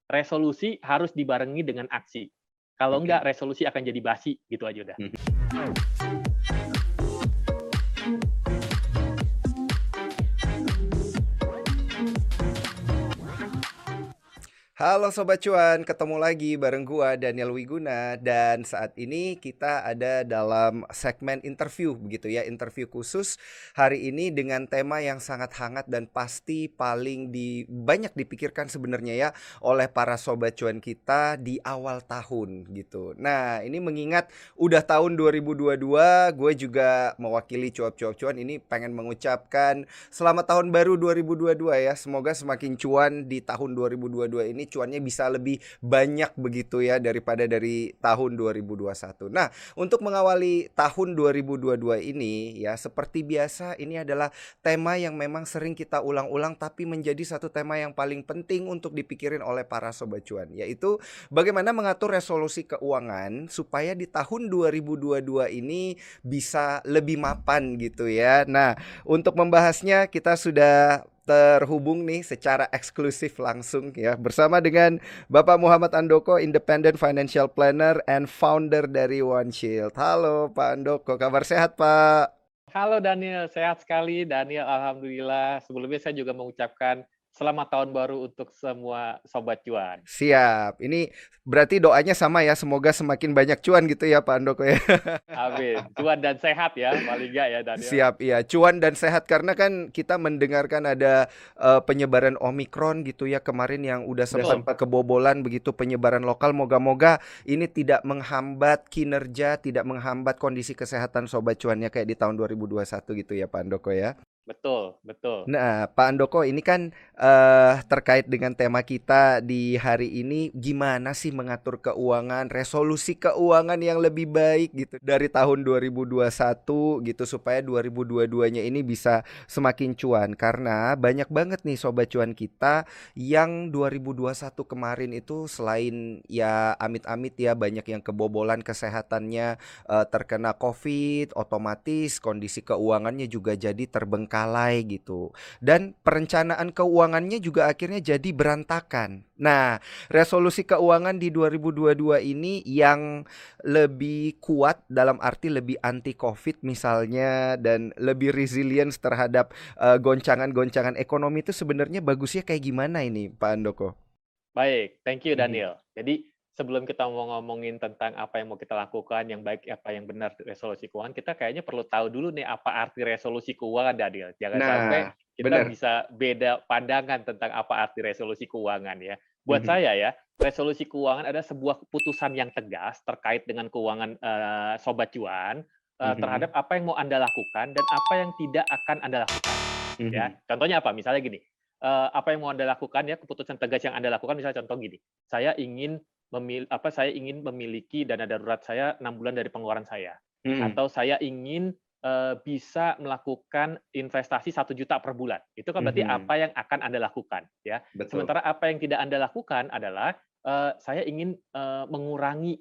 resolusi harus dibarengi dengan aksi. Kalau Oke. enggak, resolusi akan jadi basi, gitu aja udah. Mhm. Halo Sobat Cuan, ketemu lagi bareng gua Daniel Wiguna dan saat ini kita ada dalam segmen interview begitu ya, interview khusus hari ini dengan tema yang sangat hangat dan pasti paling banyak dipikirkan sebenarnya ya oleh para Sobat Cuan kita di awal tahun gitu. Nah, ini mengingat udah tahun 2022, gue juga mewakili cuap-cuap cuan ini pengen mengucapkan selamat tahun baru 2022 ya. Semoga semakin cuan di tahun 2022 ini cuannya bisa lebih banyak begitu ya daripada dari tahun 2021. Nah, untuk mengawali tahun 2022 ini ya seperti biasa ini adalah tema yang memang sering kita ulang-ulang tapi menjadi satu tema yang paling penting untuk dipikirin oleh para sobat cuan, yaitu bagaimana mengatur resolusi keuangan supaya di tahun 2022 ini bisa lebih mapan gitu ya. Nah, untuk membahasnya kita sudah terhubung nih secara eksklusif langsung ya bersama dengan Bapak Muhammad Andoko, Independent Financial Planner and Founder dari OneShield. Halo Pak Andoko, kabar sehat Pak? Halo Daniel, sehat sekali Daniel, alhamdulillah. Sebelumnya saya juga mengucapkan selamat tahun baru untuk semua sobat cuan. Siap, ini berarti doanya sama ya, semoga semakin banyak cuan gitu ya Pak Andoko ya. Amin. Cuan dan sehat ya, paling nggak ya Daniel. Siap, iya. Cuan dan sehat karena kan kita mendengarkan ada penyebaran Omikron gitu ya kemarin yang udah sempat Betul. kebobolan begitu penyebaran lokal. Moga-moga ini tidak menghambat kinerja, tidak menghambat kondisi kesehatan sobat cuannya kayak di tahun 2021 gitu ya Pak Andoko ya. Betul, betul. Nah, Pak Andoko ini kan terkait dengan tema kita di hari ini, gimana sih mengatur keuangan, resolusi keuangan yang lebih baik gitu dari tahun 2021 gitu supaya 2022-nya ini bisa semakin cuan. Karena banyak banget nih sobat cuan kita yang 2021 kemarin itu selain ya amit-amit ya banyak yang kebobolan kesehatannya, terkena Covid, otomatis kondisi keuangannya juga jadi terbengkalai gitu. Dan perencanaan keuangannya juga akhirnya jadi berantakan. Nah, resolusi keuangan di 2022 ini yang lebih kuat dalam arti lebih anti Covid misalnya dan lebih resilience terhadap goncangan-goncangan ekonomi itu sebenarnya bagusnya kayak gimana ini Pak Andoko? Baik, thank you Mhm. Daniel. Jadi sebelum kita mau ngomongin tentang apa yang mau kita lakukan, yang baik, apa yang benar resolusi keuangan, kita kayaknya perlu tahu dulu nih apa arti resolusi keuangan Daniel. Jangan sampai Nah, kita benar. bisa beda pandangan tentang apa arti resolusi keuangan ya. Buat Mhm. saya ya, resolusi keuangan adalah sebuah keputusan yang tegas terkait dengan keuangan sobat cuan terhadap Mhm. apa yang mau Anda lakukan dan apa yang tidak akan Anda lakukan. Ya, Mhm. contohnya apa? Misalnya gini, apa yang mau Anda lakukan ya, keputusan tegas yang Anda lakukan misalnya contoh gini, saya ingin memiliki dana darurat saya 6 bulan dari pengeluaran saya, Mhm. atau saya ingin, bisa melakukan investasi 1 juta per bulan. Itu kan berarti Mhm. apa yang akan Anda lakukan, ya. Betul. Sementara apa yang tidak Anda lakukan adalah, saya ingin, mengurangi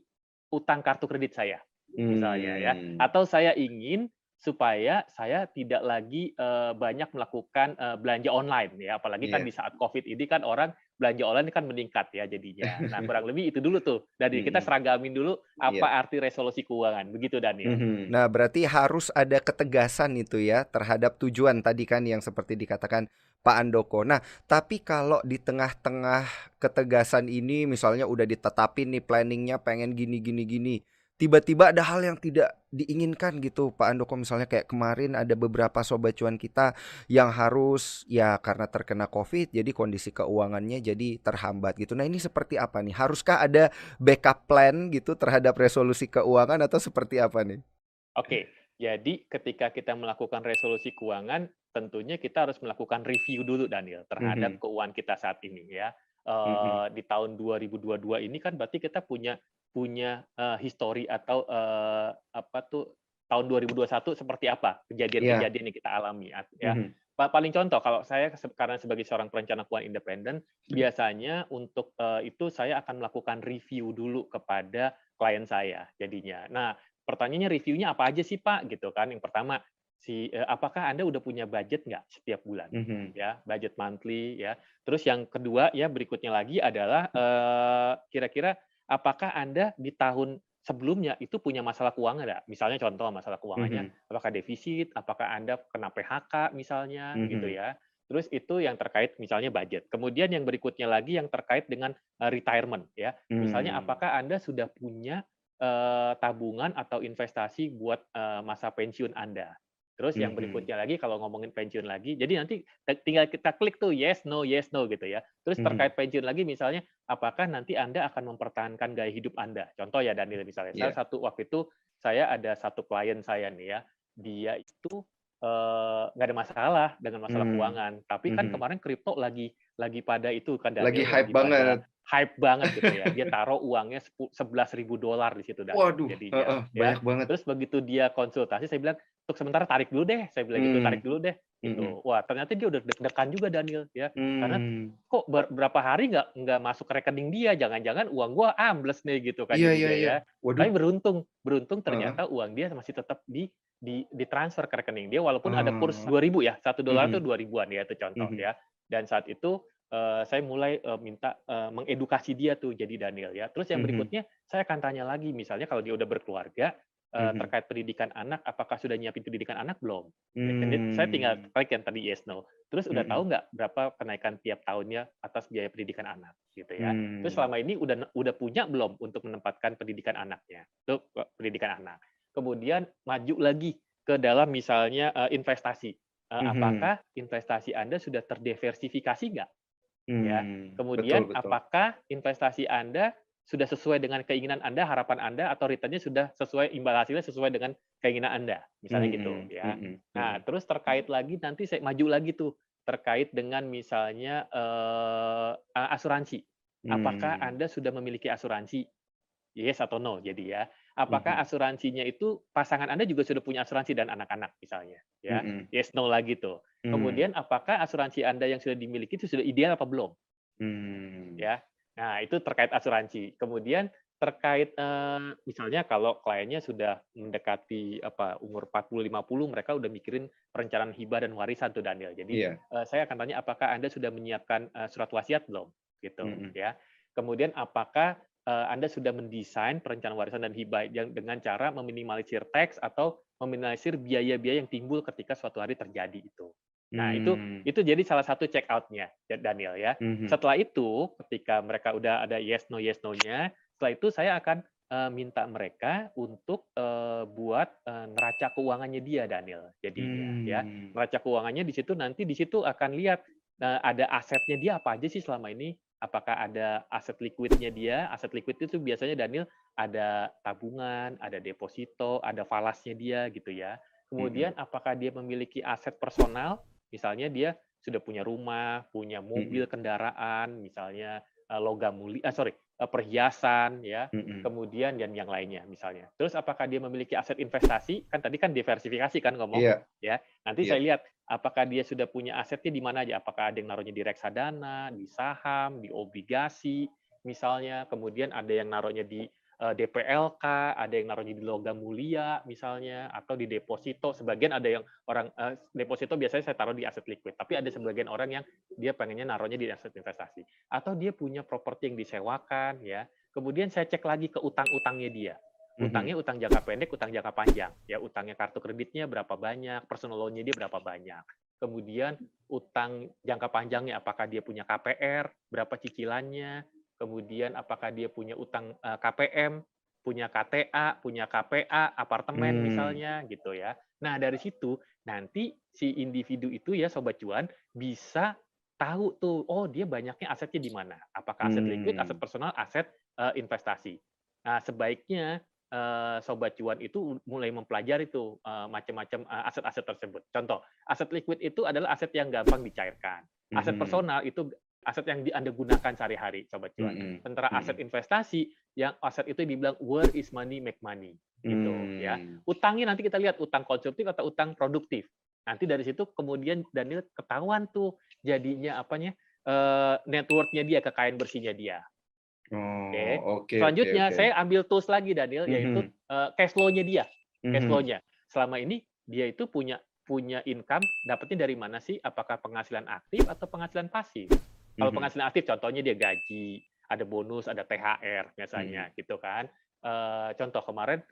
utang kartu kredit saya, misalnya ya, Mmm. atau saya ingin supaya saya tidak lagi, banyak melakukan, belanja online ya, apalagi kan Iya. di saat Covid ini kan orang belanja online kan meningkat ya jadinya. Nah, kurang lebih itu dulu tuh, dari kita Mhm. seragamin dulu Iya. apa arti resolusi keuangan, begitu Daniel. Mhm. Nah, berarti harus ada ketegasan itu ya terhadap tujuan tadi kan yang seperti dikatakan Pak Andoko. Nah, tapi kalau di tengah-tengah ketegasan ini misalnya udah ditetapin nih planningnya pengen gini gini gini, tiba-tiba ada hal yang tidak diinginkan gitu Pak Andoko misalnya kayak kemarin ada beberapa sobat cuan kita yang harus ya karena terkena Covid jadi kondisi keuangannya jadi terhambat gitu. Nah, ini seperti apa nih? Haruskah ada backup plan gitu terhadap resolusi keuangan atau seperti apa nih? Oke, jadi ketika kita melakukan resolusi keuangan, tentunya kita harus melakukan review dulu Daniel, terhadap Mhm. keuangan kita saat ini ya. Mhm. Di tahun 2022 ini kan berarti kita punya punya, history atau, apa tuh, tahun 2021 seperti apa Iya. kejadian-kejadian yang kita alami ya. Mhm. Paling contoh kalau saya karena sebagai seorang perencana keuangan independen, biasanya untuk, itu saya akan melakukan review dulu kepada klien saya jadinya. Nah, pertanyaannya reviewnya apa aja sih Pak? Gitu kan. Yang pertama, apakah Anda udah punya budget nggak setiap bulan? Mhm. Ya, budget monthly ya. Terus yang kedua ya berikutnya lagi adalah kira-kira apakah Anda di tahun sebelumnya itu punya masalah keuangan nggak? Misalnya contoh masalah keuangannya, Mhm. apakah defisit, apakah Anda kena PHK misalnya gitu Mhm. ya. Terus itu yang terkait misalnya budget. Kemudian yang berikutnya lagi yang terkait dengan retirement ya. Misalnya Mmm. apakah Anda sudah punya tabungan atau investasi buat masa pensiun Anda. Terus yang Mhm. berikutnya lagi kalau ngomongin pensiun lagi, jadi nanti tinggal kita klik tuh yes no gitu ya. Terus Mhm. terkait pensiun lagi misalnya, apakah nanti Anda akan mempertahankan gaya hidup Anda? Contoh ya Daniel misalnya, salah Iya. satu waktu itu saya ada satu klien saya nih ya, dia itu nggak ada masalah dengan masalah Mmm. keuangan, tapi kan Mhm. kemarin kripto lagi pada itu kan Lagi Daniel, hype lagi pada banget. hype banget gitu ya. Dia taruh uangnya $11.000 di situ Daniel Waduh, jadinya heeh, ya. banyak banget. Terus begitu dia konsultasi saya bilang, "Untuk sementara tarik dulu deh," saya bilang gitu, "tarik Mmm. dulu deh," Mhm. gitu. Wah, ternyata dia udah deg-degan juga Daniel ya, karena Mmm. kok berapa hari nggak masuk ke rekening dia, jangan-jangan uang gua ambles nih gitu kan Iya iya jadinya iya. ya. Waduh. Tapi beruntung beruntung Heeh. ternyata uang dia masih tetap ditransfer ke rekening dia walaupun ada kurs Oh. 2.000 ya, $1 itu Mhm. 2.000-an ya, itu contoh Mhm. ya. Dan saat itu, saya mulai, minta, mengedukasi dia tuh jadi Daniel ya. Terus yang Mhm. berikutnya saya akan tanya lagi, misalnya kalau dia udah berkeluarga, Mhm. terkait pendidikan anak, apakah sudah nyiapin pendidikan anak belum? Ya kan saya tinggal Mmm. klik yang tadi yes, no. Terus udah Mhm. tahu nggak berapa kenaikan tiap tahunnya atas biaya pendidikan anak, gitu ya. Terus Mmm. selama ini udah punya belum untuk menempatkan pendidikan anaknya? Itu pendidikan anak. Kemudian maju lagi ke dalam misalnya, investasi. Mhm. Apakah investasi Anda sudah terdiversifikasi nggak? Ya. Betul Kemudian betul. apakah investasi Anda sudah sesuai dengan keinginan Anda, harapan Anda, atau return-nya sudah sesuai imbal hasilnya sesuai dengan keinginan Anda, misalnya gitu Mhm ya. mhm Nah, mhm. terus terkait lagi nanti saya maju lagi tuh, terkait dengan misalnya, asuransi. Apakah Mmm. Anda sudah memiliki asuransi? Yes atau no jadi ya. Apakah Mhm. asuransinya itu pasangan Anda juga sudah punya asuransi dan anak-anak misalnya, ya. Mhm. Yes, no lagi tuh. Mmm. Kemudian apakah asuransi Anda yang sudah dimiliki itu sudah ideal apa belum, Mmm. ya. Nah, itu terkait asuransi. Kemudian terkait, misalnya kalau kliennya sudah mendekati umur 40, 50 mereka udah mikirin perencanaan hibah dan warisan tuh Daniel. Jadi, Iya. saya akan tanya, "Apakah Anda sudah menyiapkan, surat wasiat belum?" Gitu, Mhm. ya. Kemudian apakah, Anda sudah mendesain perencanaan warisan dan hibah yang dengan cara meminimalisir teks atau meminimalisir biaya-biaya yang timbul ketika suatu hari terjadi itu. Nah, itu Mmm. itu jadi salah satu check out-nya, Daniel ya. Mhm. Setelah itu, ketika mereka udah ada yes no-nya, setelah itu saya akan, minta mereka untuk, buat, neraca keuangannya dia, Daniel, jadinya ya. Mmm. Neraca keuangannya di situ nanti di situ akan lihat, ada asetnya dia apa aja sih selama ini, apakah ada aset liquidnya dia, aset liquid itu biasanya Daniel, ada tabungan, ada deposito, ada falasnya dia gitu ya. Mhm. Kemudian apakah dia memiliki aset personal, misalnya dia sudah punya rumah, punya mobil, Mhm. kendaraan, misalnya, logam mulia sorry, perhiasan ya, Mhm. kemudian dan yang lainnya misalnya. Terus apakah dia memiliki aset investasi, kan tadi kan diversifikasi kan ngomong, Iya ya. Nanti iya. saya lihat apakah dia sudah punya asetnya di mana aja, apakah ada yang naruhnya di reksadana, di saham, di obligasi misalnya, kemudian ada yang naruhnya di, DPLK, ada yang naruhnya di logam mulia misalnya, atau di deposito, sebagian ada yang orang deposito biasanya saya taruh di aset liquid, tapi ada sebagian orang yang dia pengennya naruhnya di aset investasi. Atau dia punya properti yang disewakan ya. Kemudian saya cek lagi ke utang-utangnya dia. Mhm. Utangnya utang jangka pendek, utang jangka panjang. Ya, utangnya kartu kreditnya berapa banyak, personal loan-nya dia berapa banyak. Kemudian utang jangka panjangnya apakah dia punya KPR, berapa cicilannya, kemudian apakah dia punya utang KPM, punya KTA, punya KPA, apartemen Mmm. misalnya gitu ya. Nah, dari situ nanti si individu itu ya sobat cuan bisa tahu tuh, oh dia banyaknya asetnya di mana. Apakah aset liquid, aset Mmm. personal, aset investasi. Nah, sebaiknya sobat cuan itu mulai mempelajari tuh macam-macam aset-aset tersebut. Contoh, aset liquid itu adalah aset yang gampang dicairkan. Aset Mhm. personal itu aset yang Anda gunakan sehari-hari, sobat cuan. Mhm Sementara aset mhm. investasi, yang aset itu dibilang where is money make money, gitu ya. Mmm. Utangnya nanti kita lihat utang konsumtif atau utang produktif. Nanti dari situ kemudian Daniel ketahuan tuh jadinya apanya, net worth-nya dia, kekayaan bersihnya dia. Oh, Oke. oke oke Selanjutnya oke. saya ambil tools lagi Daniel, yaitu, Mhm cash flow-nya dia, cash mhm flow-nya. Selama ini dia itu punya punya income, dapatnya dari mana sih? Apakah penghasilan aktif atau penghasilan pasif? Kalau Mhm. penghasilan aktif, contohnya dia gaji, ada bonus, ada THR Mhm. biasanya, gitu kan. Contoh kemarin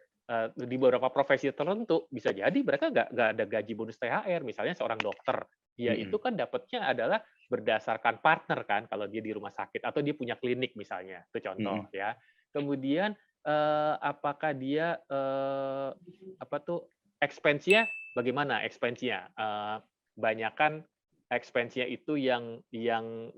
di beberapa profesi tertentu bisa jadi mereka nggak ada gaji bonus THR. Misalnya seorang dokter, dia itu Mhm. kan dapatnya adalah berdasarkan partner kan, kalau dia di rumah sakit atau dia punya klinik misalnya, itu contoh Mhm. ya. Kemudian apakah dia apa tuh expense-nya bagaimana expense-nya? Banyakan expense-nya itu yang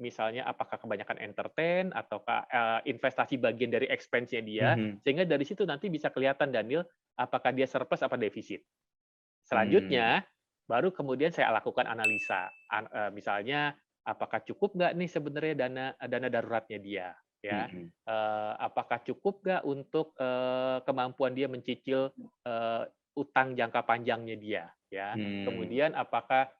misalnya apakah kebanyakan entertain ataukah investasi bagian dari expense-nya dia, Mhm. sehingga dari situ nanti bisa kelihatan Daniel apakah dia surplus apa defisit. Mmm. Selanjutnya, baru kemudian saya lakukan analisa. Misalnya, apakah cukup nggak nih sebenarnya dana dana daruratnya dia, ya. Mhm. Apakah cukup nggak untuk kemampuan dia mencicil utang jangka panjangnya dia, ya. Mmm. Kemudian apakah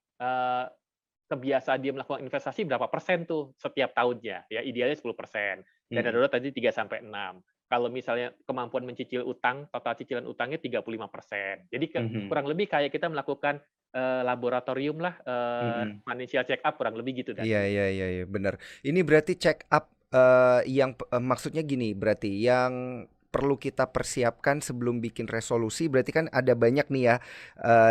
kebiasaan dia melakukan investasi berapa persen tuh setiap tahunnya, ya idealnya 10%. Dana Mhm. darurat tadi 3 sampai 6. Kalau misalnya kemampuan mencicil utang, total cicilan utangnya 35%. Jadi Mhm. kurang lebih kayak kita melakukan laboratorium lah, Mhm. financial check up kurang lebih gitu, Iya, Daniel. iya, iya, iya, bener. Ini berarti check up, maksudnya gini berarti, yang perlu kita persiapkan sebelum bikin resolusi berarti kan ada banyak nih ya,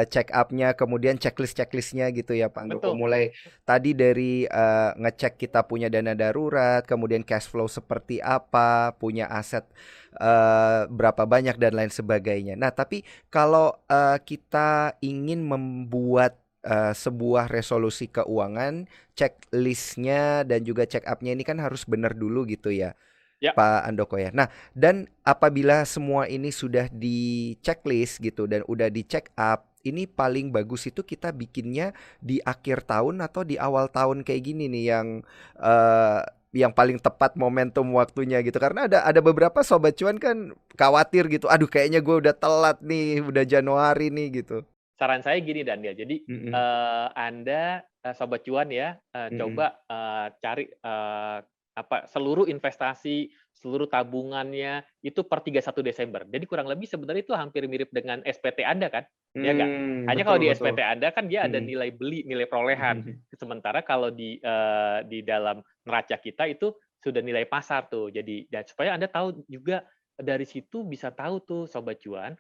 check up-nya, kemudian checklist-checklist-nya gitu ya, Pak Handoko. Betul. Mulai tadi dari, ngecek kita punya dana darurat, kemudian cash flow seperti apa, punya aset, berapa banyak dan lain sebagainya. Nah, tapi kalau, kita ingin membuat, sebuah resolusi keuangan, checklist-nya dan juga check up-nya ini kan harus benar dulu gitu ya, Ya. Pak Andoko ya. Nah, dan apabila semua ini sudah di-checklist gitu dan udah di-check up, ini paling bagus itu kita bikinnya di akhir tahun atau di awal tahun kayak gini nih eee, yang paling tepat momentum waktunya gitu. Karena ada beberapa sobat cuan kan khawatir gitu, "Aduh kayaknya gue udah telat nih, udah Januari nih," gitu. Saran saya gini, Daniel, jadi Mhm. Anda, sobat cuan ya, Mhm. coba cari apa seluruh investasi, seluruh tabungannya itu per 31 Desember. Jadi kurang lebih sebenarnya itu hampir mirip dengan SPT Anda kan, ya nggak? Hanya Betul, kalau di betul. SPT Anda kan dia ada Mhm. nilai beli, nilai perolehan. Sementara kalau di dalam neraca kita itu sudah nilai pasar tuh. Jadi dan supaya Anda tahu juga dari situ bisa tahu tuh sobat cuan,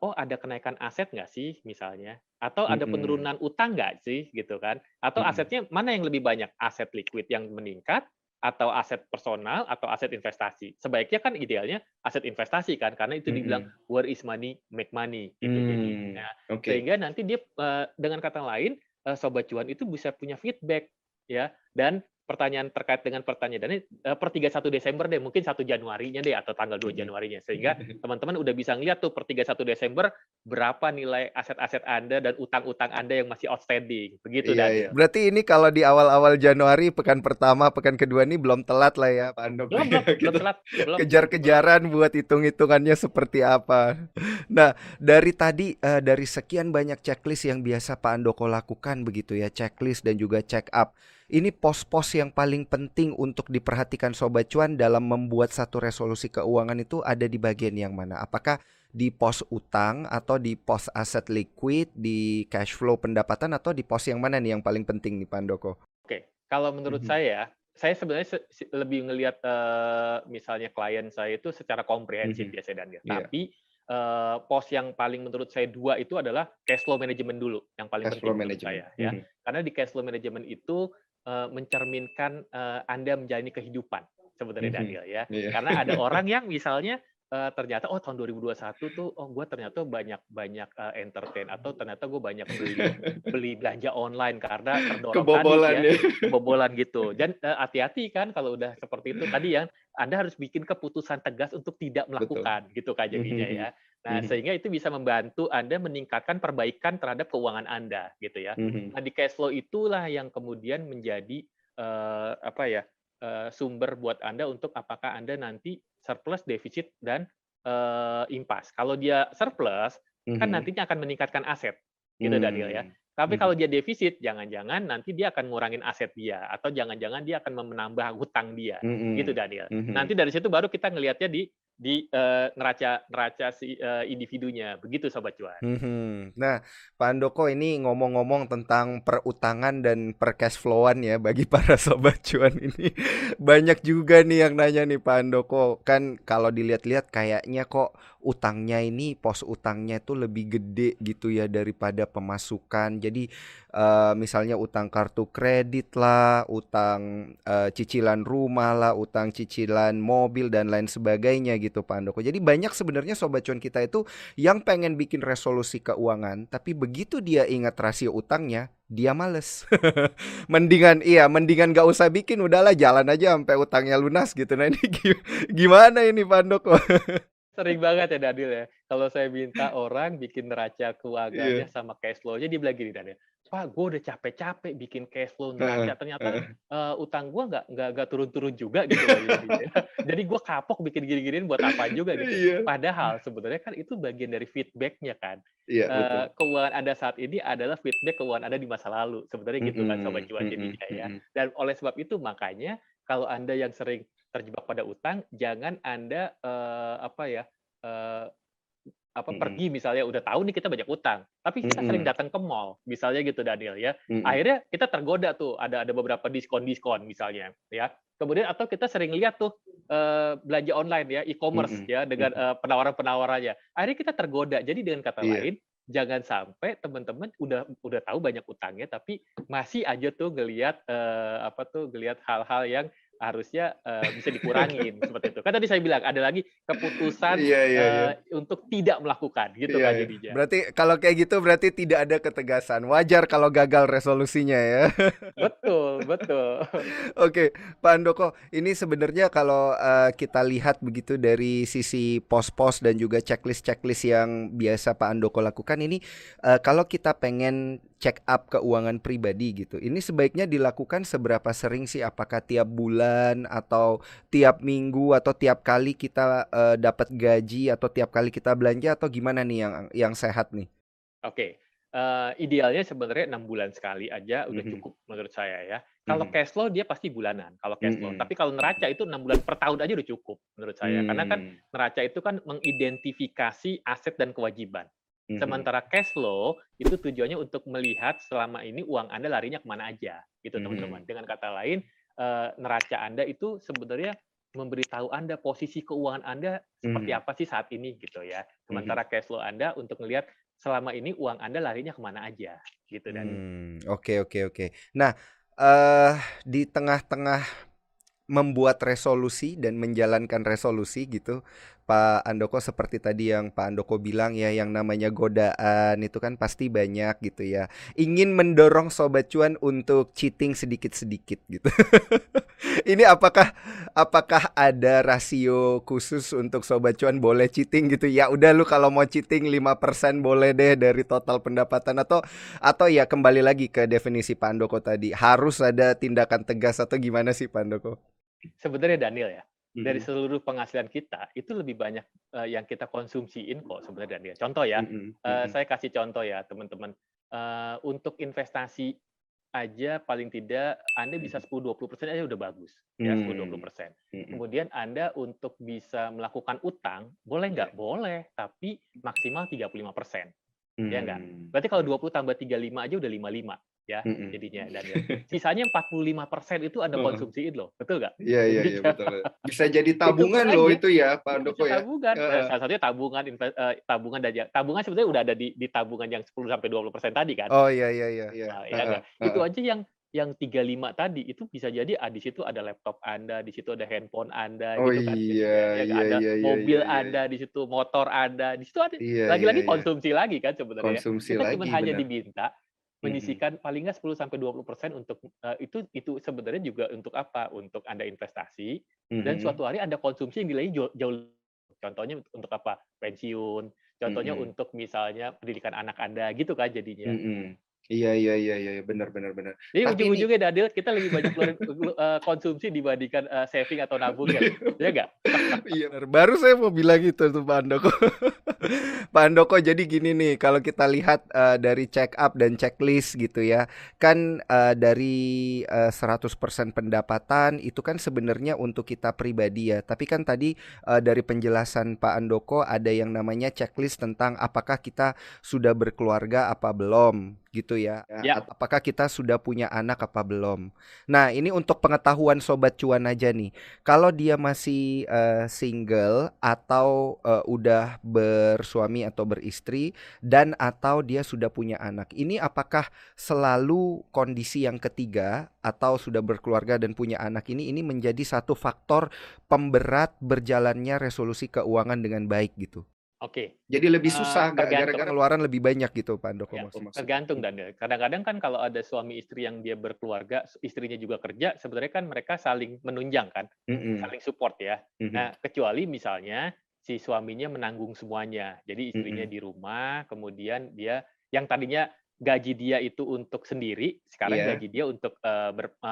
oh ada kenaikan aset nggak sih misalnya? Atau ada Mhm. penurunan utang nggak sih gitu kan? Atau Mhm. asetnya mana yang lebih banyak? Aset liquid yang meningkat atau aset personal atau aset investasi? Sebaiknya kan idealnya aset investasi kan, karena itu dibilang Mhm. where is money, make money gitu Mmm, jadinya. oke. Sehingga nanti dia dengan kata lain sobat cuan itu bisa punya feedback ya dan pertanyaan terkait dengan pertanyaan ini per 31 Desember deh, mungkin 1 Januarinya deh atau tanggal 2 Mhm. Januarinya sehingga teman-teman udah bisa ngeliat tuh per 31 Desember berapa nilai aset-aset Anda dan utang-utang Anda yang masih outstanding. Begitu, Iya, iya. Daniel. Berarti ini kalau di awal-awal Januari, pekan pertama, pekan kedua ini belum telat lah ya, Pak Handoko Belum ya, belum belum kita telat, belum. kejar-kejaran buat hitung-hitungannya seperti apa. Nah, dari tadi, dari sekian banyak checklist yang biasa Pak Handoko lakukan begitu ya, checklist dan juga check up. Ini pos-pos yang paling penting untuk diperhatikan Sobat Cuan dalam membuat satu resolusi keuangan itu ada di bagian yang mana? Apakah di pos utang atau di pos aset liquid, di cash flow pendapatan atau di pos yang mana nih yang paling penting nih Pak Handoko? Oke, kalau menurut Mhm. saya sebenarnya lebih ngelihat, misalnya klien saya itu secara komprehensif Mhm. biasanya, Daniel. Iya, Tapi, pos yang paling menurut saya 2 itu adalah cash flow management dulu, yang paling cash flow penting menurut management. saya ya. Mhm. Karena di cash flow management itu, mencerminkan, Anda menjalani kehidupan sebenarnya, Mhm. Daniel, ya. Iya. Karena ada orang yang misalnya, ternyata, "Oh tahun 2021 tuh, oh gue ternyata banyak banyak, entertain atau ternyata gue banyak beli beli belanja online karena terdorong tadi Kebobolan ya, ya. kebobolan gitu." Dan, hati-hati kan kalau udah seperti itu tadi yang Anda harus bikin keputusan tegas untuk tidak Betul. melakukan gitu Kak jadinya ya. Mhm. Nah, Mhm. sehingga itu bisa membantu Anda meningkatkan perbaikan terhadap keuangan Anda gitu ya. Mhm. Nah, di cash flow itulah yang kemudian menjadi, apa ya, sumber buat Anda untuk apakah Anda nanti surplus, defisit, dan, impas. Kalau dia surplus, kan Mhm. nantinya akan meningkatkan aset, gitu Daniel ya. Mmm. Tapi kalau Mhm. dia defisit, jangan-jangan nanti dia akan ngurangin aset dia, atau jangan-jangan dia akan menambah hutang dia, gitu Mhm. Daniel. Nanti Mhm. dari situ baru kita ngelihatnya di di neraca neraca si individunya. Begitu Sobat Cuan. Nah, Pak Andoko ini ngomong-ngomong tentang perutangan dan per cash flow-an ya bagi para sobat cuan ini. Banyak juga nih yang nanya nih Pak Andoko. Kan kalau dilihat-lihat kayaknya kok utangnya ini pos utangnya itu lebih gede gitu ya daripada pemasukan. Jadi misalnya utang kartu kredit lah, utang cicilan rumah lah, utang cicilan mobil dan lain sebagainya gitu Pak Andoko. Jadi banyak sebenarnya sobat cuan kita itu yang pengen bikin resolusi keuangan, tapi begitu dia ingat rasio utangnya, dia males. Mendingan gak usah bikin, udahlah jalan aja sampai utangnya lunas gitu. Nah ini gimana ini Pak Andoko? Sering banget ya Daniel ya, kalau saya minta orang bikin neraca keuangannya Iya. sama cash flow-nya, dia bilang gini Daniel, "Pak, gue udah capek-capek bikin cash flow Heeh, neraca, ternyata heeh. utang gue nggak turun-turun juga," gitu loh jadinya. Jadi gue kapok bikin gini-giniin buat apa juga gitu. Iya. Padahal sebenarnya kan itu bagian dari feedback-nya kan. Iya, betul. Keuangan Anda saat ini adalah feedback keuangan Anda di masa lalu, sebenarnya gitu kan Sobat Mhm, Cuan mhm, jadinya ya. mhm. Dan oleh sebab itu makanya kalau Anda yang sering terjebak pada utang, jangan Anda, eee, Mhm, pergi misalnya udah tahu nih kita banyak utang, tapi kita sering mhm, datang ke mall, misalnya gitu Daniel ya. mhm. Akhirnya kita tergoda tuh, ada beberapa diskon-diskon misalnya ya. Kemudian atau kita sering lihat tuh, belanja online ya, e-commerce Mhm, ya dengan, mhm. penawaran-penawarannya. Akhirnya kita tergoda. Jadi dengan kata Iya. lain, jangan sampai teman-teman udah tahu banyak utangnya, tapi masih aja tuh ngelihat, ngelihat hal-hal yang harusnya, bisa dikurangin, seperti itu. Kan tadi saya bilang ada lagi keputusan Iya, iya, iya. untuk tidak melakukan, gitu Iya, kan iya. jadinya. Berarti kalau kayak gitu berarti tidak ada ketegasan. Wajar kalau gagal resolusinya ya. Betul betul. Oke, Pak Andoko, ini sebenarnya kalau kita lihat begitu dari sisi pos-pos dan juga checklist-checklist yang biasa Pak Andoko lakukan ini, kalau kita pengen check up keuangan pribadi gitu, ini sebaiknya dilakukan seberapa sering sih? Apakah tiap bulan atau tiap minggu atau tiap kali kita dapat gaji atau tiap kali kita belanja atau gimana nih yang sehat nih? Oke, idealnya sebenarnya 6 bulan sekali aja udah Mhm, cukup menurut saya ya. Kalau mhm, cash flow dia pasti bulanan, kalau cash flow. mhm, Tapi kalau neraca mhm. itu 6 bulan per tahun aja udah cukup menurut saya. Karena kan Mmm, neraca itu kan mengidentifikasi aset dan kewajiban. mhm, Sementara cash flow itu tujuannya untuk melihat selama ini uang Anda larinya kemana aja, gitu teman-teman. mhm, Dengan kata lain, neraca Anda itu sebenarnya memberitahu Anda posisi keuangan Anda seperti mhm, apa sih saat ini gitu ya. mhm. Sementara cash flow Anda untuk melihat selama ini uang Anda larinya kemana aja, gitu Daniel. Oke, oke, oke. Nah, di tengah-tengah membuat resolusi dan menjalankan resolusi gitu, Pak Andoko seperti tadi yang Pak Andoko bilang ya, yang namanya godaan itu kan pasti banyak gitu ya. Ingin mendorong sobat cuan untuk cheating sedikit-sedikit gitu. Ini apakah ada rasio khusus untuk sobat cuan boleh cheating gitu? Ya udah lu kalau mau cheating 5% boleh deh dari total pendapatan atau ya kembali lagi ke definisi Pak Andoko tadi, harus ada tindakan tegas atau gimana sih Pak Andoko? Sebenarnya Daniel ya, dari Mhm, seluruh penghasilan kita, itu lebih banyak, yang kita konsumsiin kok sebenarnya Daniel. Contoh ya, mhm, mhm, saya kasih contoh ya teman-teman, untuk investasi aja paling tidak Anda bisa mhm. 10-20% aja udah bagus, ya 10-20%. Mmm, mhm, Kemudian Anda untuk bisa melakukan utang, boleh iya, nggak? Boleh, tapi maksimal 35%. Ya enggak? mmm, Berarti kalau mhm, 20 tambah 35 aja udah 55 ya mhm. jadinya Daniel. Sisanya 45% itu Anda Heeh, konsumsiin loh, betul nggak? iya, iya, iya, Jadinya betul, bisa jadi hitungin tabungan loh aja, itu ya Pak iya Andoko bisa ya? tabungan. Heeh, Salah satunya tabungan tabungan tabungan sebenarnya udah ada di tabungan yang 10-20% tadi kan. oh iya, iya, iya, iya, Ya heeh, enggak? Itu heeh. aja yang 35 tadi, itu bisa jadi, di situ ada laptop Anda, di situ ada handphone Anda, Oh gitu kan iya, jadinya, ya nggak? iya, Ada iya, iya, iya, mobil iya, iya, Anda di situ, motor Anda, di situ ada iya, iya, lagi-lagi iya, konsumsi lagi kan sebenarnya ya. konsumsi Kita cuma lagi hanya bener, diminta mhm, menyisihkan paling nggak 10-20% untuk, itu sebenarnya juga untuk apa, untuk Anda investasi dan mhm, suatu hari Anda konsumsi yang nilainya jauh contohnya untuk apa, pensiun, contohnya mhm. untuk misalnya pendidikan anak Anda, gitu kan jadinya. Mhm. Iya, iya, iya, iya, iya, bener, bener, bener. Jadi Tapi ini ujung-ujungnya Daniel, kita lebih banyak keluarin konsumsi dibandingkan, saving atau nabung ya loh, ya nggak? iya, baru saya mau bilang itu tuh Pak Andoko. Pak Andoko, jadi gini nih, kalau kita lihat dari check up dan checklist gitu ya, kan dari 100% pendapatan itu kan sebenarnya untuk kita pribadi ya. Tapi kan tadi dari penjelasan Pak Andoko ada yang namanya checklist tentang apakah kita sudah berkeluarga apa belum gitu ya. Ya, Apakah kita sudah punya anak apa belum. Nah, ini untuk pengetahuan Sobat Cuan aja nih. Kalau dia masih single atau udah bersuami atau beristri dan atau dia sudah punya anak. Ini apakah selalu kondisi yang ketiga atau sudah berkeluarga dan punya anak ini menjadi satu faktor pemberat berjalannya resolusi keuangan dengan baik gitu. oke. Jadi lebih susah Tergantung. gara-gara pengeluaran lebih banyak gitu Pak Andoko Ya, maksudnya. tergantung Daniel. Kadang-kadang kan kalau ada suami istri yang dia berkeluarga, istrinya juga kerja, sebenarnya kan mereka saling menunjang kan, Mm-mm. saling support ya. Mhm. Nah, kecuali misalnya si suaminya menanggung semuanya. Jadi istrinya Mm-mm. di rumah, kemudian dia yang tadinya gaji dia itu untuk sendiri, sekarang Iya. gaji dia untuk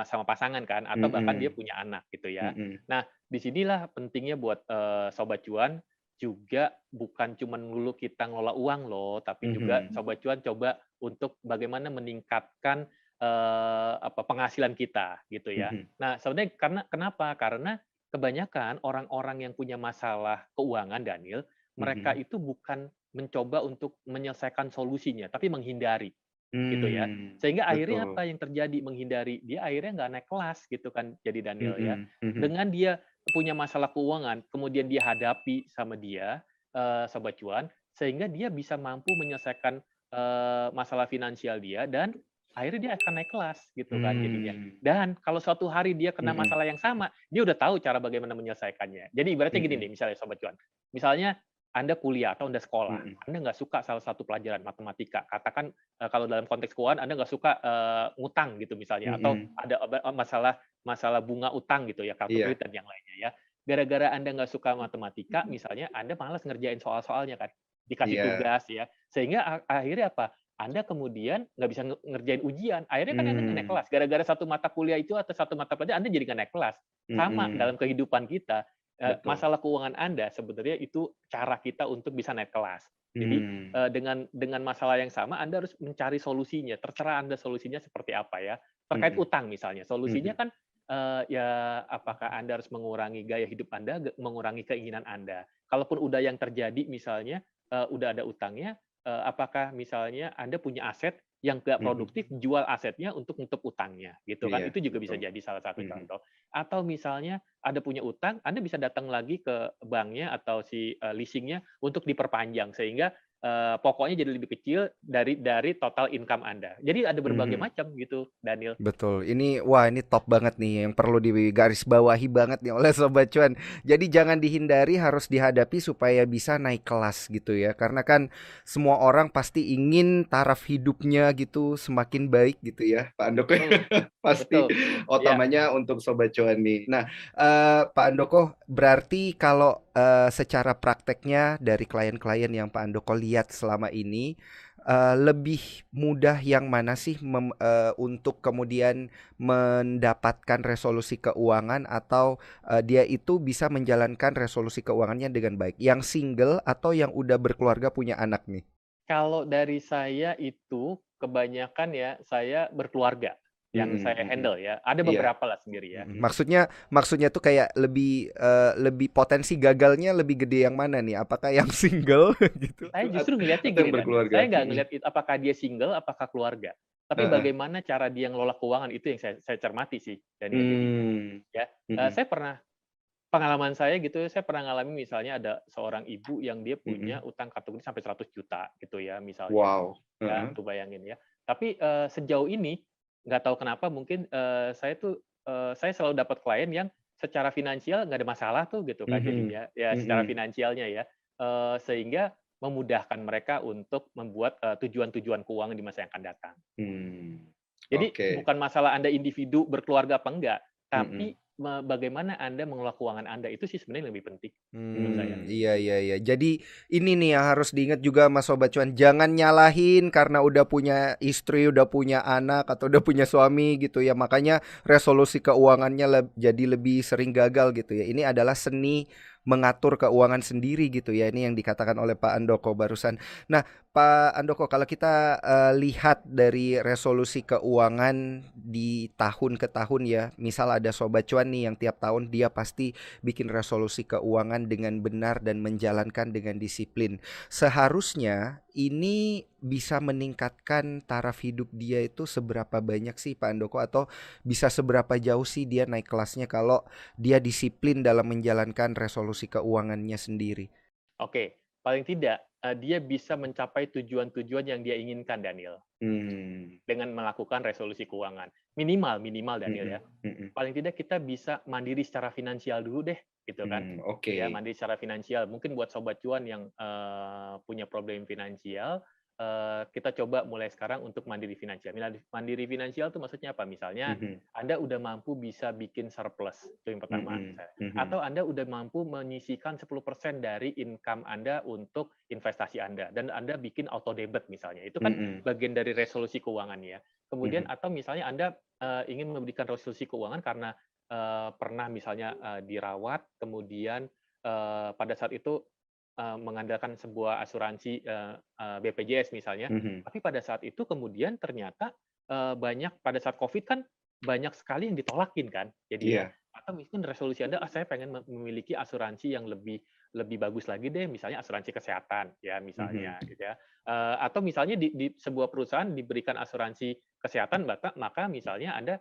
sama pasangan kan, atau bahkan dia Mm-mm. punya anak gitu ya. Mm-mm. Nah, disinilah pentingnya buat sobat cuan juga bukan cuma dulu kita ngelola uang loh, tapi juga Mhm. sobat cuan coba untuk bagaimana meningkatkan penghasilan kita gitu ya. Mhm. Nah, sebenarnya karena kenapa? Karena kebanyakan orang-orang yang punya masalah keuangan, Daniel, mereka Mhm. itu bukan mencoba untuk menyelesaikan solusinya, tapi menghindari gitu ya. Hmm, Sehingga akhirnya betul. apa yang terjadi? Menghindari, dia akhirnya nggak naik kelas gitu kan, jadi Daniel ya. Mhm. Mhm. Dengan dia punya masalah keuangan, kemudian dia hadapi sama dia, sobat cuan, sehingga dia bisa mampu menyelesaikan masalah finansial dia dan akhirnya dia akan naik kelas gitu kan jadinya. Hmm. Dan kalau suatu hari dia kena Mhm. masalah yang sama, dia udah tahu cara bagaimana menyelesaikannya. Jadi ibaratnya gini Mhm. nih, misalnya sobat cuan. Misalnya Anda kuliah atau Anda sekolah, Mhm. Anda nggak suka salah satu pelajaran matematika. Katakan kalau dalam konteks keuangan Anda nggak suka ngutang gitu misalnya, atau Mhm. ada masalah masalah bunga utang gitu ya, kartu Iya. kredit dan yang lainnya ya. Gara-gara Anda nggak suka matematika, misalnya Anda malas ngerjain soal-soalnya kan, dikasih Iya. tugas ya, sehingga akhirnya apa? Anda kemudian nggak bisa ngerjain ujian. Akhirnya kan Anda nggak naik Hmm. kelas. Gara-gara satu mata kuliah itu atau satu mata pelajaran Anda jadi nggak naik kelas. Sama Mhm. dalam kehidupan kita, Betul. masalah keuangan Anda sebenarnya itu cara kita untuk bisa naik kelas. Jadi Hmm. dengan masalah yang sama Anda harus mencari solusinya. Terserah Anda solusinya seperti apa ya. Terkait Mhm. utang misalnya, solusinya Mhm. kan ya apakah Anda harus mengurangi gaya hidup Anda, mengurangi keinginan Anda. Kalaupun udah yang terjadi misalnya udah ada utangnya, apakah misalnya Anda punya aset yang nggak Mhm. produktif, jual asetnya untuk nutup utangnya, gitu kan? Iya, Itu juga bisa betul. jadi salah satu Mhm. contoh. Atau misalnya Anda punya utang, Anda bisa datang lagi ke banknya atau si leasingnya untuk diperpanjang sehingga pokoknya jadi lebih kecil dari total income Anda. Jadi ada berbagai Mhm. macam gitu, Daniel. Betul. Ini top banget nih yang perlu digarisbawahi banget nih oleh Sobat Cuan. Jadi jangan dihindari, harus dihadapi supaya bisa naik kelas gitu ya. Karena kan semua orang pasti ingin taraf hidupnya gitu semakin baik gitu ya, Pak Andoko. Betul, Pasti betul. Ya, utamanya untuk Sobat Cuan nih. Nah, Pak Andoko, berarti kalau secara prakteknya dari klien-klien yang Pak Andoko lihat selama ini, lebih mudah yang mana sih untuk kemudian mendapatkan resolusi keuangan atau dia itu bisa menjalankan resolusi keuangannya dengan baik? Yang single atau yang udah berkeluarga punya anak nih? kalau dari saya itu kebanyakan ya saya berkeluarga yang Mhm. saya Mhm. handle ya. Ada Iya. beberapa lah sendiri ya. Maksudnya tuh kayak lebih potensi gagalnya lebih gede yang mana nih? Apakah yang single gitu Saya justru ngelihatnya atau gini, yang Daniel. Saya berkeluarga? nggak ngelihat apakah dia single, apakah keluarga. Tapi Heeh. bagaimana cara dia ngelola keuangan itu yang saya cermati sih, Daniel jadinya. Mmm. Ya, Mhm. saya pernah pengalaman saya gitu, saya pernah ngalamin misalnya ada seorang ibu yang dia punya Mhm. utang kartu kredit sampai 100 juta gitu ya misalnya. Wow. Ya, Heeh. tuh bayangin ya. Tapi sejauh ini nggak tahu kenapa mungkin saya selalu dapat klien yang secara finansial nggak ada masalah tuh gitu kan Mhm. jadinya ya secara Mhm. finansialnya ya. Sehingga memudahkan mereka untuk membuat tujuan-tujuan keuangan di masa yang akan datang. Hmm. Jadi Oke. bukan masalah Anda individu berkeluarga apa enggak, Mhm. tapi bagaimana Anda mengelola keuangan Anda itu sih sebenarnya lebih penting menurut saya. Iya iya iya. Jadi ini nih yang harus diingat juga Mas Sobat Cuan, jangan nyalahin karena udah punya istri, udah punya anak atau udah punya suami gitu ya. Makanya resolusi keuangannya jadi lebih sering gagal gitu ya. Ini adalah seni mengatur keuangan sendiri gitu ya. Ini yang dikatakan oleh Pak Andoko barusan. Nah, Pak Andoko, kalau kita lihat dari resolusi keuangan di tahun ke tahun ya, misal ada Sobat Cuan nih yang tiap tahun dia pasti bikin resolusi keuangan dengan benar dan menjalankan dengan disiplin. Seharusnya ini bisa meningkatkan taraf hidup dia itu seberapa banyak sih Pak Andoko, atau bisa seberapa jauh sih dia naik kelasnya kalau dia disiplin dalam menjalankan resolusi keuangannya sendiri? Oke, paling tidak dia bisa mencapai tujuan-tujuan yang dia inginkan, Daniel, Hmm. dengan melakukan resolusi keuangan. Minimal minimal, Daniel, ya. Mm-mm. Mm-mm. Paling tidak kita bisa mandiri secara finansial dulu deh, gitu kan. Oke. Ya, mandiri secara finansial. Mungkin buat Sobat Cuan yang punya problem finansial, kita coba mulai sekarang untuk mandiri finansial. Mandiri finansial itu maksudnya apa? Misalnya, Mhm. Anda udah mampu bisa bikin surplus, itu yang pertama. Mhm. Atau Mhm. Anda udah mampu menyisihkan 10% dari income Anda untuk investasi Anda. Dan Anda bikin auto debit misalnya. Itu kan Mhm. bagian dari resolusi keuangan ya. Kemudian, Mhm. atau misalnya Anda ingin memberikan resolusi keuangan karena pernah misalnya dirawat, kemudian pada saat itu mengandalkan sebuah asuransi BPJS misalnya, Mhm. tapi pada saat itu kemudian ternyata banyak pada saat COVID kan banyak sekali yang ditolakin kan jadinya. Iya. Atau mungkin resolusi Anda, saya pengen memiliki asuransi yang lebih lebih bagus lagi deh, misalnya asuransi kesehatan ya Mhm. misalnya gitu ya. Atau misalnya di sebuah perusahaan diberikan asuransi kesehatan, maka misalnya Anda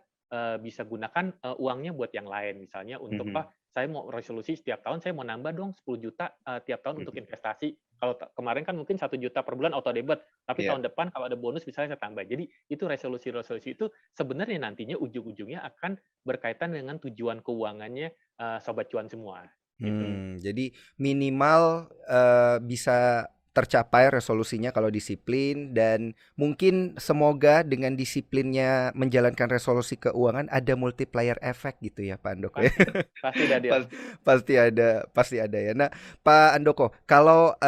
bisa gunakan uangnya buat yang lain. Misalnya untuk, Mhm. saya mau resolusi setiap tahun saya mau nambah dong 10 juta tiap tahun untuk Mhm. investasi. Kalau kemarin kan mungkin 1 juta per bulan auto debit, tapi Iya. tahun depan kalau ada bonus misalnya saya tambah. Jadi itu resolusi-resolusi itu sebenarnya nantinya ujung-ujungnya akan berkaitan dengan tujuan keuangannya Sobat Cuan semua, gitu. Jadi minimal, bisa tercapai resolusinya kalau disiplin, dan mungkin semoga dengan disiplinnya menjalankan resolusi keuangan ada multiplier effect gitu ya Pak Andoko ya? Pasti pasti Daniel. Pas pasti ada ya. Nah, Pak Andoko, kalau,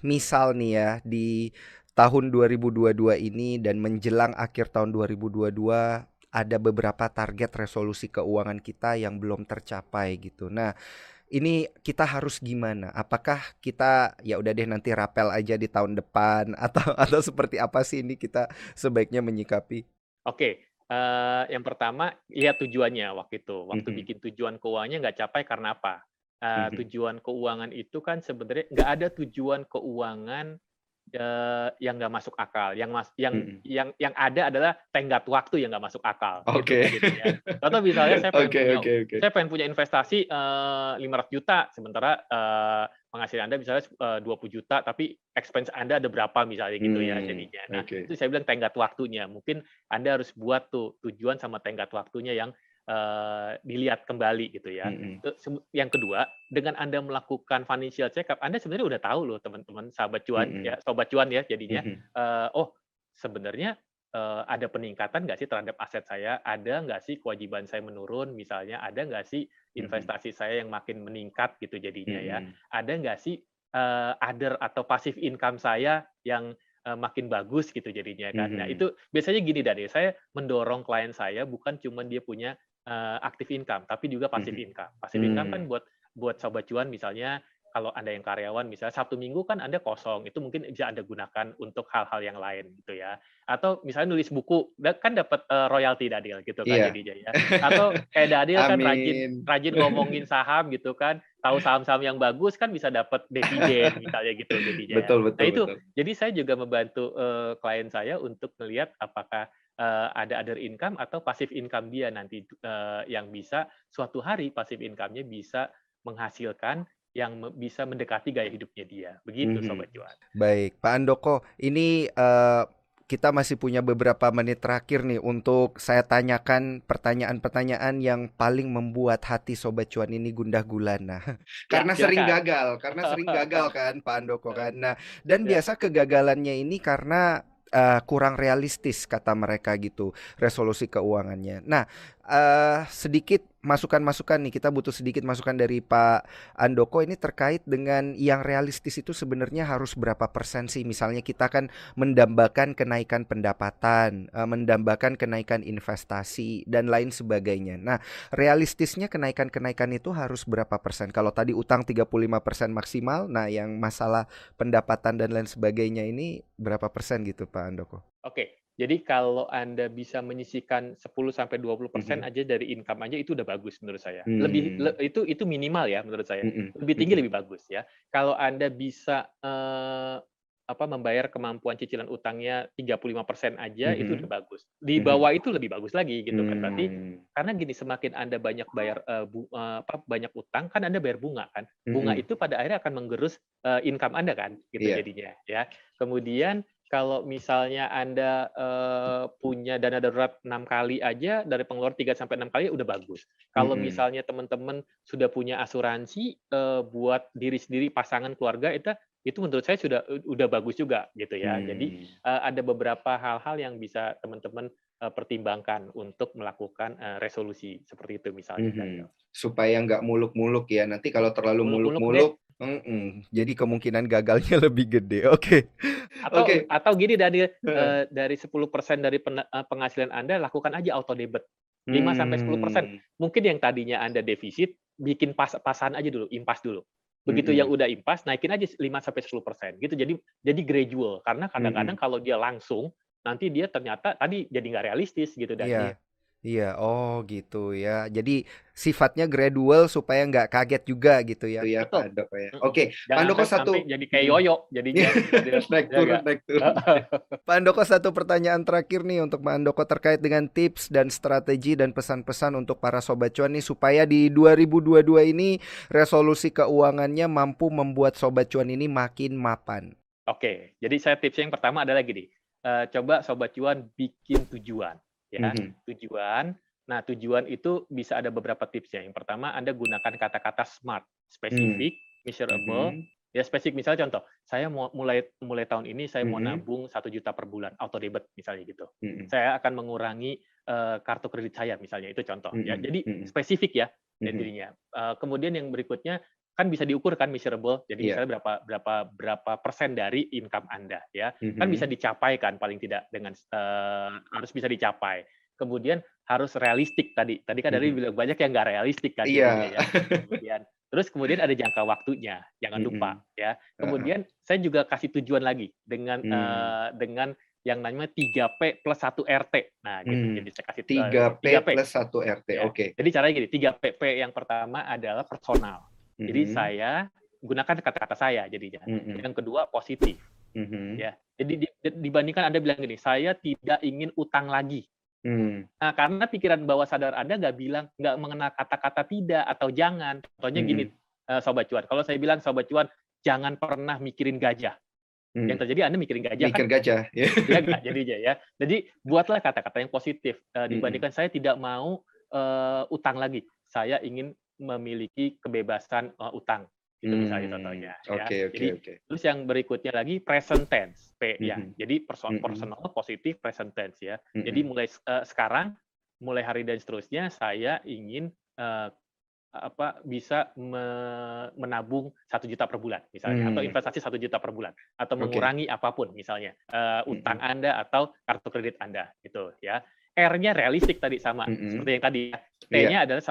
misal nih ya di tahun 2022 ini dan menjelang akhir tahun 2022 ada beberapa target resolusi keuangan kita yang belum tercapai gitu. Nah, ini kita harus gimana? Apakah kita ya udah deh nanti rapel aja di tahun depan atau seperti apa sih ini kita sebaiknya menyikapi? Oke, yang pertama lihat tujuannya waktu itu. Waktu Mhm. bikin tujuan keuangannya nggak capai karena apa? Mhm. Tujuan keuangan itu kan sebenarnya nggak ada tujuan keuangan yang nggak masuk akal, Mhm. yang ada adalah tenggat waktu yang nggak masuk akal, gitu kan Oke. jadinya. Contoh misalnya Oke, oke, oke. saya pengen punya investasi 500 juta, sementara penghasilan Anda misalnya 20 juta, tapi expense Anda ada berapa misalnya gitu ya jadinya. Nah, Oke. itu saya bilang tenggat waktunya. Mungkin Anda harus buat tuh tujuan sama tenggat waktunya yang dilihat kembali gitu ya. Mhm. Yang kedua, dengan Anda melakukan financial check up, Anda sebenarnya udah tahu loh teman-teman sahabat cuan Mhm. ya, sobat cuan ya jadinya, Mhm. oh sebenarnya ada peningkatan nggak sih terhadap aset saya? Ada nggak sih kewajiban saya menurun misalnya? Ada nggak sih Mhm. investasi saya yang makin meningkat gitu jadinya ya? Mhm. Ada nggak sih other atau passive income saya yang makin bagus gitu jadinya kan? Nah Mhm. itu biasanya gini Dani, saya mendorong klien saya bukan cuma dia punya active income, tapi juga passive Mhm. income. Passive income kan Mmm. buat sobat cuan misalnya kalau Anda yang karyawan misalnya Sabtu Minggu kan Anda kosong, itu mungkin bisa Anda gunakan untuk hal-hal yang lain gitu ya. Atau misalnya nulis buku, kan dapat royalti Daniel gitu kan Iya. jadinya ya. Atau kayak Daniel kan rajin Amin. rajin ngomongin saham gitu kan, tahu saham-saham yang bagus kan bisa dapat dividen misalnya gitu jadinya ya. Betul, Nah betul, itu, betul. jadi saya juga membantu klien saya untuk melihat apakah ada other income atau passive income dia nanti yang bisa suatu hari passive income-nya bisa menghasilkan yang bisa mendekati gaya hidupnya dia. Begitu Mhm. Sobat Cuan. Baik, Pak Andoko, ini, kita masih punya beberapa menit terakhir nih untuk saya tanyakan pertanyaan-pertanyaan yang paling membuat hati Sobat Cuan ini gundah gulana. Ya, silakan. Karena sering gagal kan Pak Andoko kan. Nah, dan Ya, biasa kegagalannya ini karena, kurang realistis kata mereka gitu, resolusi keuangannya. Nah, sedikit masukan-masukan nih, kita butuh sedikit masukan dari Pak Andoko ini terkait dengan yang realistis itu sebenarnya harus berapa persen sih? Misalnya kita kan mendambakan kenaikan pendapatan, mendambakan kenaikan investasi dan lain sebagainya. Nah, realistisnya kenaikan-kenaikan itu harus berapa persen? Kalau tadi utang 35% maksimal, nah yang masalah pendapatan dan lain sebagainya ini berapa persen gitu Pak Andoko? Oke, jadi kalau Anda bisa menyisihkan 10-20% Mhm. aja dari income aja itu udah bagus menurut saya. Hmm. Itu minimal ya menurut saya. Mhm, Lebih tinggi mhm, lebih bagus ya. Kalau Anda bisa membayar kemampuan cicilan utangnya 35% aja itu udah mhm, bagus. Di mhm. bawah itu lebih bagus lagi gitu kan. Berarti Mmm, karena gini, semakin Anda banyak bayar banyak utang kan Anda bayar bunga kan. Bunga mhm, itu pada akhirnya akan menggerus income Anda kan gitu iya, jadinya ya. Kemudian kalau misalnya Anda, punya dana darurat 6 kali aja, dari pengeluaran 3 sampai 6 kali udah bagus. Kalau mhm, misalnya teman-teman sudah punya asuransi, buat diri sendiri, pasangan, keluarga, itu menurut saya sudah udah bagus juga gitu ya. Jadi, mmm, ada beberapa hal-hal yang bisa teman-teman, pertimbangkan untuk melakukan, resolusi seperti itu misalnya, mhm. Daniel. Supaya nggak muluk-muluk ya, nanti kalau terlalu Muluk-muluk deh. muluk-muluk jadi kemungkinan gagalnya lebih gede. Oke, oke, Atau gini Daniel, heeh, dari 10% dari penghasilan Anda lakukan aja auto debit, 5-10%. mmm, Mungkin yang tadinya Anda defisit, bikin pasan aja dulu, impas dulu. Begitu yang mhm, udah impas, naikin aja 5-10% gitu. Jadi gradual, karena kadang-kadang mhm. kalau dia langsung, nanti dia ternyata tadi jadi nggak realistis gitu, Daniel. Iya, iya, oh gitu ya. Jadi sifatnya gradual supaya nggak kaget juga gitu ya Pak Betul, Andoko ya. mhm. Oke, Pak Jangan Andoko sampai satu jadi kayak mhm. yoyo jadinya, Daniel, Naik ya turun nggak? naik turun. Pak Andoko satu pertanyaan terakhir nih untuk Pak Andoko terkait dengan tips dan strategi dan pesan-pesan untuk para sobat cuan nih supaya di 2022 ini resolusi keuangannya mampu membuat sobat cuan ini makin mapan. Oke, jadi saya tips yang pertama adalah gini, coba sobat cuan bikin tujuan, ya. Mhm, Tujuan, nah tujuan itu bisa ada beberapa tipsnya. Yang pertama, Anda gunakan kata-kata SMART, mmm, spesifik, measurable, mhm, ya spesifik. Misalnya contoh, saya mau mulai mulai tahun ini saya mau mhm, nabung 1 juta per bulan, auto debit misalnya gitu. mhm, Saya akan mengurangi, kartu kredit saya misalnya, itu contoh ya. mhm, Jadi mhm, spesifik ya, mhm. intinya. Kemudian yang berikutnya, kan bisa diukur kan measurable. Jadi Iya, misalnya berapa berapa berapa persen dari income Anda ya. Kan bisa mhm, dicapai kan paling tidak dengan harus bisa dicapai. Kemudian harus realistik tadi. Tadi kan dari mhm. bilang banyak yang nggak realistik kan jadinya Iya. ya. Kemudian ada jangka waktunya, jangan lupa Mhm, ya. heeh, Kemudian saya juga kasih tujuan lagi mmm, dengan yang namanya 3P plus 1 RT. Nah gitu. mmm, Jadi saya kasih 3P 3P plus 1 RT, ya. oke. Jadi caranya gini, 3 P. Yang pertama adalah personal. Jadi Mhm, saya gunakan kata-kata saya jadinya. mhm, Yang kedua positif, mhm, ya. Jadi dibandingkan Anda bilang gini, "Saya tidak ingin utang lagi." mmm, Nah, karena pikiran bawah sadar Anda nggak mengenal kata-kata tidak atau jangan. Contohnya gini, mhm, Sobat Cuan, kalau saya bilang, "Sobat Cuan, jangan pernah mikirin gajah." mmm, Yang terjadi Anda mikirin gajah kan? mikir gajah, ya. Ya nggak jadinya ya. Jadi buatlah kata-kata yang positif, Mhm, dibandingkan saya tidak mau, utang lagi, saya ingin memiliki kebebasan, utang, itu misalnya mmm, contohnya ya. oke, oke, Jadi oke. terus yang berikutnya lagi present tense, P ya. Mhm, Jadi mhm, personal, positif, present tense ya. Jadi mhm, mulai sekarang, mulai hari dan seterusnya saya ingin, eee, bisa menabung 1 juta per bulan misalnya, atau mmm, investasi 1 juta per bulan, atau oke, mengurangi apapun misalnya, utang mhm, Anda atau kartu kredit Anda, gitu ya. R-nya realistik tadi sama, seperti mhm, yang tadi ya. iya, T-nya adalah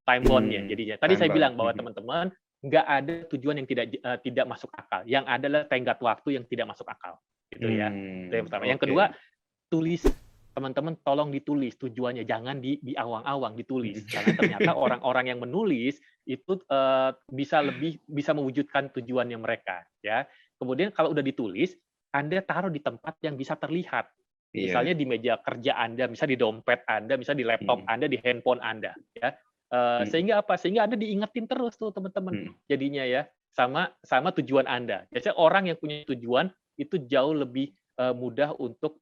time bond-nya mmm, jadinya. Tadi time saya bound, bilang bahwa mhm, teman-teman, nggak ada tujuan yang tidak masuk akal, yang ada adalah tenggat waktu yang tidak masuk akal, gitu ya. Itu yang pertama. Yang oke, kedua, tulis, teman-teman tolong ditulis tujuannya, jangan di awang-awang, ditulis. mhm, Karena ternyata orang-orang yang menulis itu, bisa mewujudkan tujuannya mereka, ya. Kemudian kalau udah ditulis, Anda taruh di tempat yang bisa terlihat. Misalnya iya, di meja kerja Anda, misalnya di dompet Anda, misalnya di laptop mhm, Anda, di handphone Anda, ya. mhm, Sehingga apa? Sehingga Anda diingetin terus tuh teman-teman, mhm, jadinya ya, sama sama tujuan Anda. Biasanya orang yang punya tujuan itu jauh lebih mudah untuk,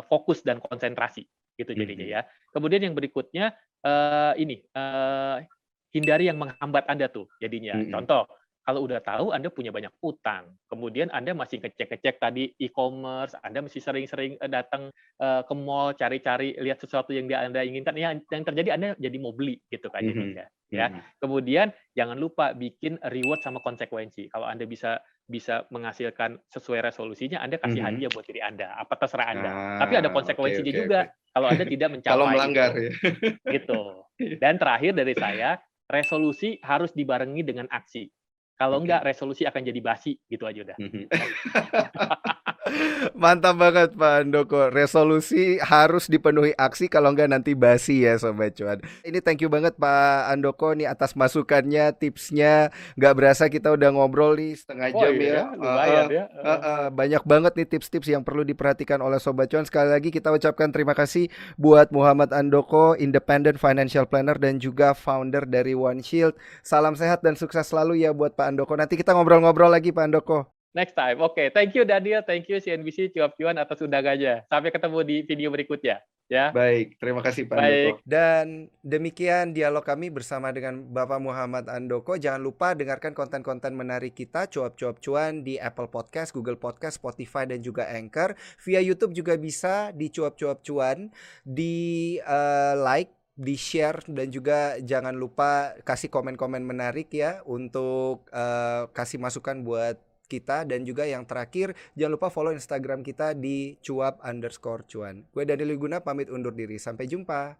fokus dan konsentrasi, gitu jadinya mhm, ya. Kemudian yang berikutnya, hindari yang menghambat Anda tuh jadinya. mhm, Contoh, kalau udah tahu Anda punya banyak utang, kemudian Anda masih ngecek-ngecek tadi e-commerce, Anda masih sering-sering, datang, ke mall cari-cari lihat sesuatu yang Anda inginkan, yang terjadi Anda jadi mau beli gitu Kak Mhm, jadinya, ya. mhm. Kemudian jangan lupa bikin reward sama konsekuensi. Kalau Anda bisa bisa menghasilkan sesuai resolusinya, Anda kasih Mhm. hadiah buat diri Anda, apa terserah Anda. Tapi ada Oke, konsekuensinya oke, oke. juga kalau Anda tidak Kalau mencapai melanggar itu, ya. gitu. Dan terakhir dari saya, resolusi harus dibarengi dengan aksi. Kalau enggak, Oke. resolusi akan jadi basi, gitu aja udah. Mhm. Mantap banget Pak Andoko. Resolusi harus dipenuhi aksi, kalau enggak nanti basi ya Sobat Cuan. Ini thank you banget Pak Andoko nih atas masukannya, tipsnya. Nggak berasa kita udah ngobrol nih setengah Oh jam iya ya. ya, lumayan ya, Banyak banget nih tips-tips yang perlu diperhatikan oleh Sobat Cuan. Sekali lagi kita ucapkan terima kasih buat Muhammad Andoko, Independent Financial Planner dan juga founder dari One Shield. Salam sehat dan sukses selalu ya buat Pak Andoko. Nanti kita ngobrol-ngobrol lagi Pak Andoko. next time. Oke, thank you Daniel, thank you CNBC Cuap-Cuan atas undangannya. Sampai ketemu di video berikutnya, ya. Baik, terima kasih Pak Andoko. Baik. Dan demikian dialog kami bersama dengan Bapak Muhammad Andoko. Jangan lupa dengarkan konten-konten menarik kita, Cuap-Cuap Cuan di Apple Podcast, Google Podcast, Spotify, dan juga Anchor. Via YouTube juga bisa di Cuap-Cuap Cuan, di like, di share, dan juga jangan lupa kasih komen-komen menarik ya untuk kasih masukan buat kita. Dan juga yang terakhir, jangan lupa follow Instagram kita di cuap_cuan. Gue Daniel Wiguna pamit undur diri. Sampai jumpa.